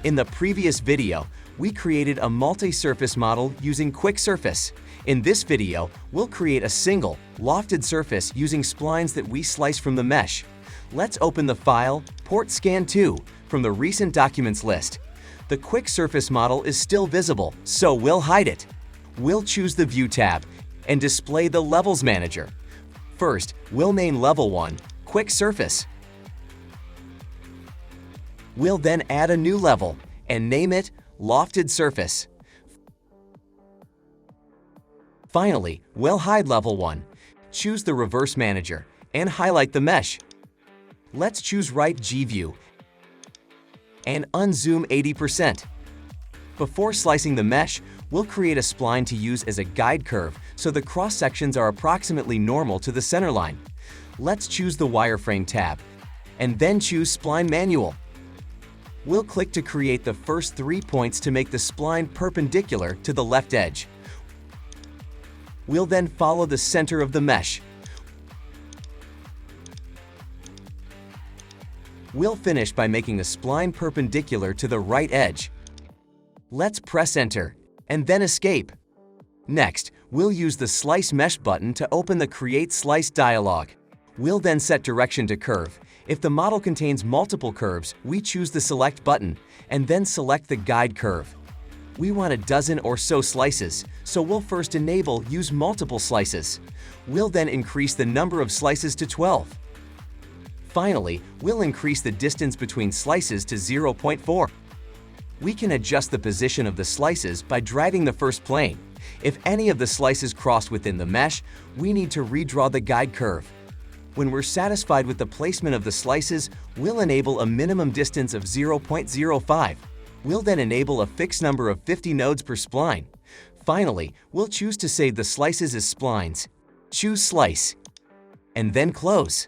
In the previous video, we created a multi-surface model using Quick Surface. In this video, we'll create a single, lofted surface using splines that we slice from the mesh. Let's open the file Port Scan 2 from the Recent Documents list. The Quick Surface model is still visible, so we'll hide it. We'll choose the View tab and display the Levels Manager. First, we'll name Level 1, Quick Surface. We'll then add a new level and name it Lofted Surface. Finally, we'll hide Level 1, choose the Reverse Manager, and highlight the mesh. Let's choose Right gview and unzoom 80%. Before slicing the mesh, we'll create a spline to use as a guide curve so the cross-sections are approximately normal to the centerline. Let's choose the Wireframe tab and then choose Spline-manual. We'll click to create the first 3 points to make the spline perpendicular to the left edge. We'll then follow the center of the mesh. We'll finish by making the spline perpendicular to the right edge. Let's press Enter and then Escape. Next, we'll use the Slice Mesh button to open the Create Slice dialog. We'll then set direction to curve. If the model contains multiple curves, we choose the Select button and then select the Guide curve. We want a dozen or so slices, so we'll first enable Use Multiple Slices. We'll then increase the number of slices to 12. Finally, we'll increase the distance between slices to 0.4. We can adjust the position of the slices by dragging the first plane. If any of the slices cross within the mesh, we need to redraw the guide curve. When we're satisfied with the placement of the slices, we'll enable a minimum distance of 0.05. We'll then enable a fixed number of 50 nodes per spline. Finally, we'll choose to save the slices as splines. Choose Slice, and then Close.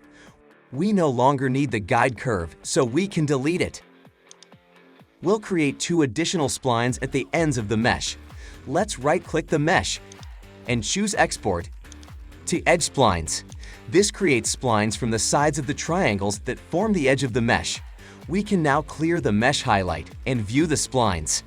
We no longer need the guide curve, so we can delete it. We'll create 2 additional splines at the ends of the mesh. Let's right-click the mesh and choose Export to Edge Splines. This creates splines from the sides of the triangles that form the edge of the mesh. We can now clear the mesh highlight and view the splines.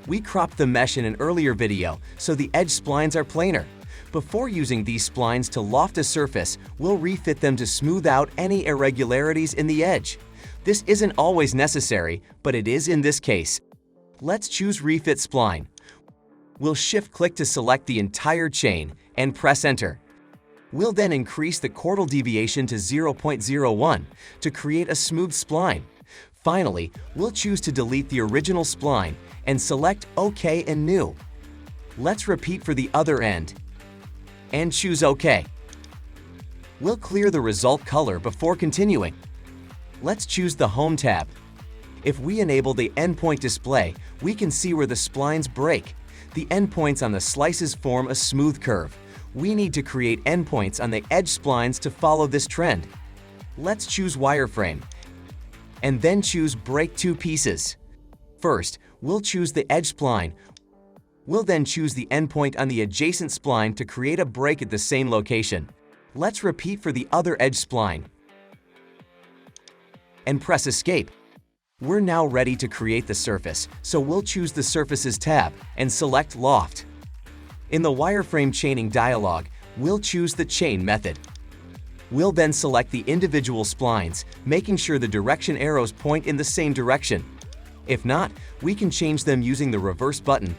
We cropped the mesh in an earlier video, so the edge splines are planar. Before using these splines to loft a surface, we'll refit them to smooth out any irregularities in the edge. This isn't always necessary, but it is in this case. Let's choose Refit Spline. We'll shift-click to select the entire chain and press Enter. We'll then increase the chordal deviation to 0.01 to create a smooth spline. Finally, we'll choose to delete the original spline and select OK and New. Let's repeat for the other end and choose OK. We'll clear the result color before continuing. Let's choose the Home tab. If we enable the Endpoint display, we can see where the splines break. The endpoints on the slices form a smooth curve. We need to create endpoints on the edge splines to follow this trend. Let's choose Wireframe and then choose Break 2 Pieces. First, we'll choose the edge spline. We'll then choose the endpoint on the adjacent spline to create a break at the same location. Let's repeat for the other edge spline and press Escape. We're now ready to create the surface, so we'll choose the Surfaces tab and select Loft. In the Wireframe Chaining dialog, we'll choose the Chain method. We'll then select the individual splines, making sure the direction arrows point in the same direction. If not, we can change them using the Reverse button.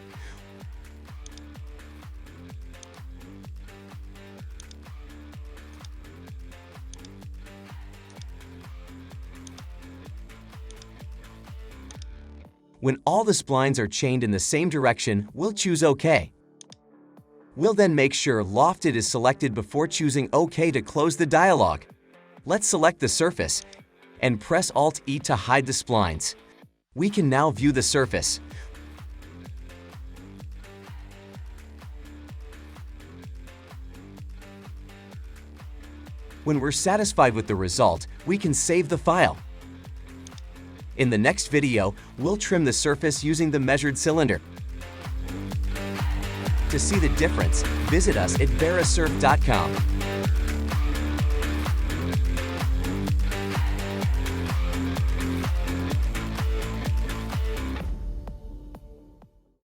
When all the splines are chained in the same direction, we'll choose OK. We'll then make sure Lofted is selected before choosing OK to close the dialog. Let's select the surface and press Alt-E to hide the splines. We can now view the surface. When we're satisfied with the result, we can save the file. In the next video, we'll trim the surface using the measured cylinder. To see the difference, visit us at Verisurf.com.